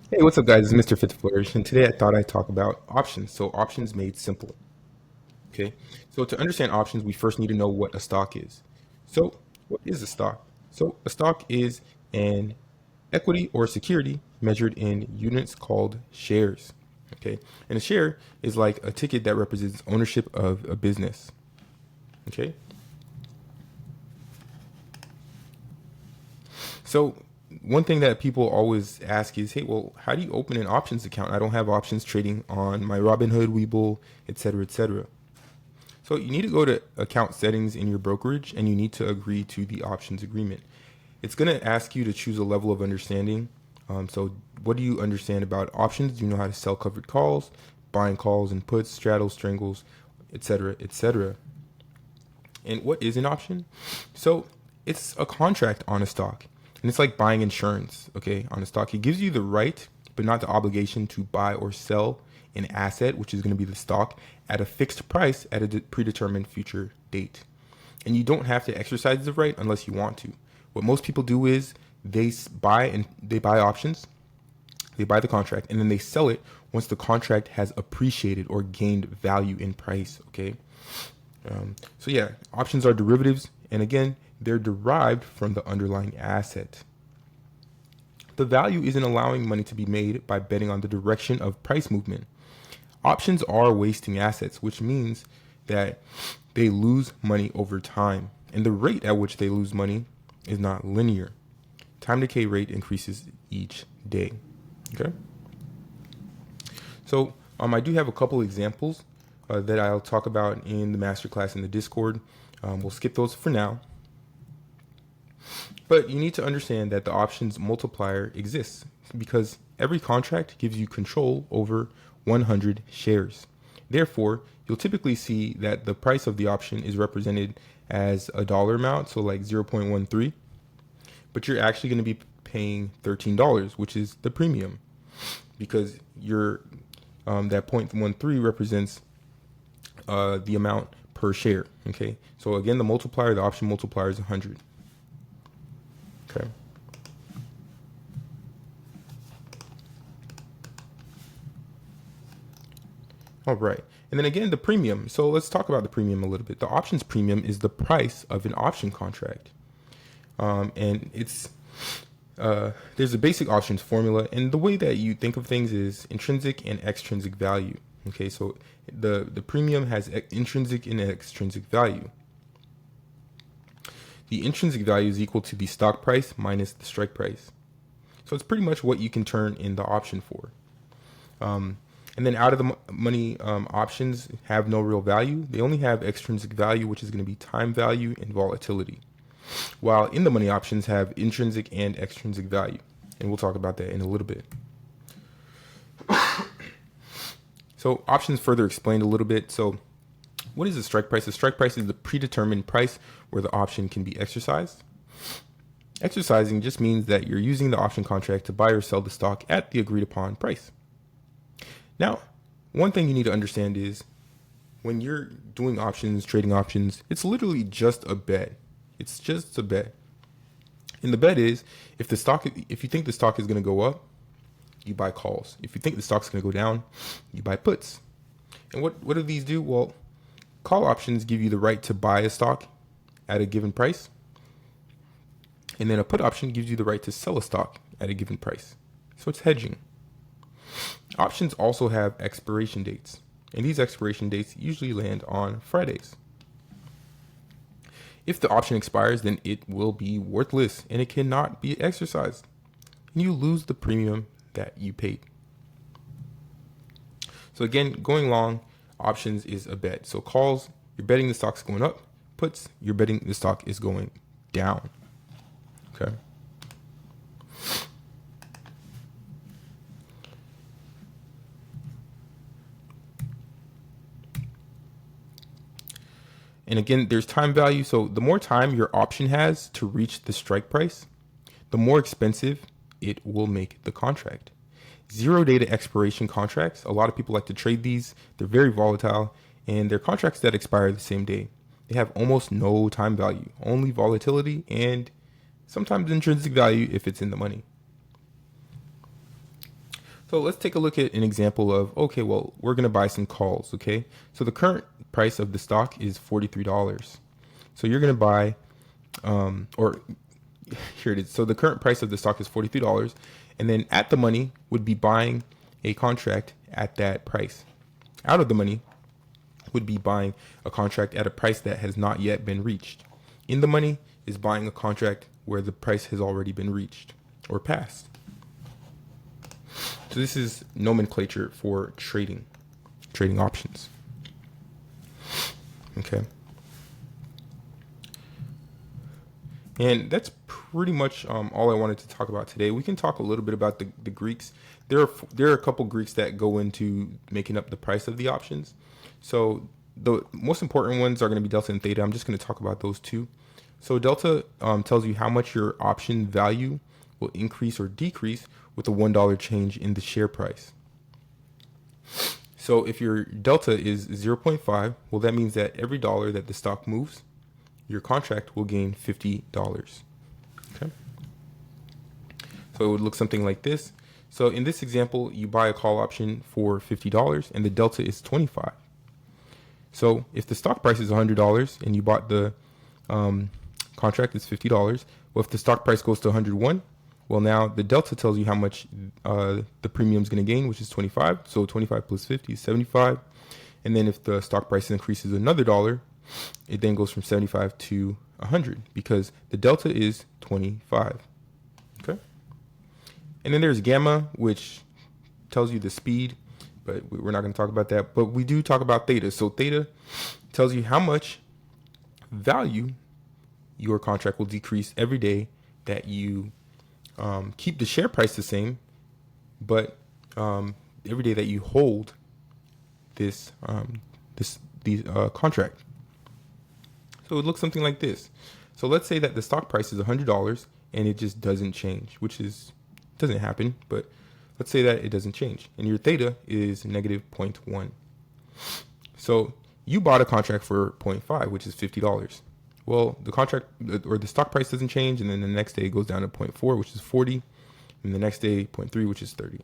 Hey, what's up, guys? It's Mr. Fitzflourish, and today I thought I'd talk about options. So, options made simple. Okay, so to understand options, we first need to know what a stock is. So, what is a stock? So, a stock is an equity or security measured in units called shares. Okay, and a share is like a ticket that represents ownership of a business. Okay, so one thing that people always ask is, hey, well, how do you open an options account? I don't have options trading on my Robinhood, Webull, etc., etc. So you need to go to account settings in your brokerage and you need to agree to the options agreement. It's going to ask you to choose a level of understanding. So what do you understand about options? Do you know how to sell covered calls, buying calls and puts, straddles, strangles, etc., etc.? And what is an option? So it's a contract on a stock. And it's like buying insurance, okay, on a stock. It gives you the right, but not the obligation to buy or sell an asset, which is going to be the stock, at a fixed price at a predetermined future date. And you don't have to exercise the right unless you want to. What most people do is they buy options, they buy the contract, and then they sell it once the contract has appreciated or gained value in price. Okay, so yeah, options are derivatives, and again, they're derived from the underlying asset. The value is in allowing money to be made by betting on the direction of price movement. Options are wasting assets, which means that they lose money over time, and the rate at which they lose money is not linear. Time decay rate increases each day. Okay, so I do have a couple examples that I'll talk about in the masterclass in the Discord. We'll skip those for now. But you need to understand that the options multiplier exists because every contract gives you control over 100 shares. Therefore, you'll typically see that the price of the option is represented as a dollar amount, so like 0.13, but you're actually going to be paying $13, which is the premium, because your that 0.13 represents the amount per share. Okay, so again, the option multiplier is 100. Okay. All right. And then again, the premium. So let's talk about the premium a little bit. The options premium is the price of an option contract. And it's there's a basic options formula, and the way that you think of things is intrinsic and extrinsic value. Okay, so the premium has intrinsic and extrinsic value. The intrinsic value is equal to the stock price minus the strike price. So it's pretty much what you can turn in the option for. And then out of the money, options have no real value. They only have extrinsic value, which is going to be time value and volatility. While in the money options have intrinsic and extrinsic value. And we'll talk about that in a little bit. So options further explained a little bit. So what is the strike price? The strike price is the predetermined price where the option can be exercised. Exercising just means that you're using the option contract to buy or sell the stock at the agreed upon price. Now, one thing you need to understand is when you're doing options, trading options, it's literally just a bet. It's just a bet. And the bet is if you think the stock is going to go up, you buy calls. If you think the stock's going to go down, you buy puts. And what do these do? Well, call options give you the right to buy a stock at a given price. And then a put option gives you the right to sell a stock at a given price. So it's hedging. Options also have expiration dates, and these expiration dates usually land on Fridays. If the option expires, then it will be worthless and it cannot be exercised. And you lose the premium that you paid. So again, going long, options is a bet. So calls, you're betting the stock's going up. Puts, you're betting the stock is going down. Okay. And again, there's time value. So the more time your option has to reach the strike price, the more expensive it will make the contract. Zero data expiration contracts, a lot of people like to trade these. They're very volatile and they're contracts that expire the same day. They have almost no time value, only volatility and sometimes intrinsic value if it's in the money. So let's take a look at an example of, okay, well, we're going to buy some calls, okay? So the current price of the stock is $43. So you're going to buy, or here it is. So the current price of the stock is $43. And then at the money would be buying a contract at that price. Out of the money would be buying a contract at a price that has not yet been reached. In the money is buying a contract where the price has already been reached or passed. So this is nomenclature for trading options. Okay. And that's pretty much all I wanted to talk about today. We can talk a little bit about the Greeks. There are a couple Greeks that go into making up the price of the options. So the most important ones are going to be delta and theta. I'm just going to talk about those two. So delta tells you how much your option value will increase or decrease with a $1 change in the share price. So if your delta is 0.5, well, that means that every dollar that the stock moves, your contract will gain $50. Okay. So it would look something like this. So in this example, you buy a call option for $50 and the delta is 25. So if the stock price is $100 and you bought the contract, it's $50. Well, if the stock price goes to 101, well, now the delta tells you how much the premium is going to gain, which is 25. So 25 plus 50 is 75. And then if the stock price increases another dollar, it then goes from 75 to 100 because the delta is 25. Okay. And then there's gamma, which tells you the speed, but we're not going to talk about that. But we do talk about theta. So theta tells you how much value your contract will decrease every day that you keep the share price the same, but every day that you hold this contract. So it looks something like this. So let's say that the stock price is $100 and it just doesn't change, which doesn't happen, but let's say that it doesn't change and your theta is negative 0.1. So you bought a contract for 0.5, which is $50. Well, the contract or the stock price doesn't change, and then the next day it goes down to 0.4, which is 40, and the next day 0.3, which is 30.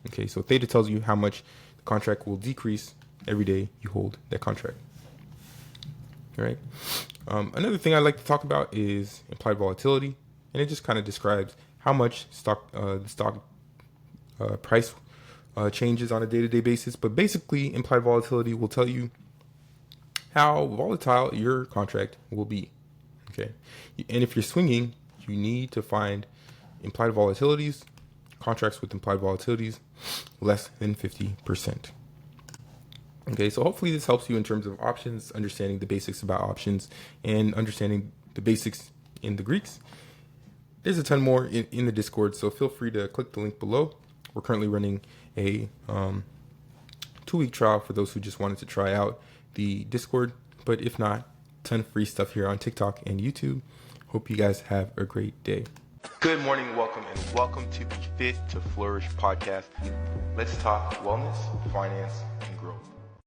Okay, so theta tells you how much the contract will decrease every day you hold that contract. All right. Another thing I'd like to talk about is implied volatility, and it just kind of describes how much the stock price changes on a day-to-day basis. But basically, implied volatility will tell you how volatile your contract will be. Okay. And if you're swinging, you need to find implied volatilities, contracts with implied volatilities less than 50%. Okay, so hopefully this helps you in terms of options, understanding the basics about options, and understanding the basics in the Greeks. There's a ton more in the Discord, so feel free to click the link below. We're currently running a 2-week trial for those who just wanted to try out the Discord, but if not, ton of free stuff here on TikTok and YouTube. Hope you guys have a great day. Good morning, welcome to the Fit to Flourish podcast. Let's talk wellness, finance,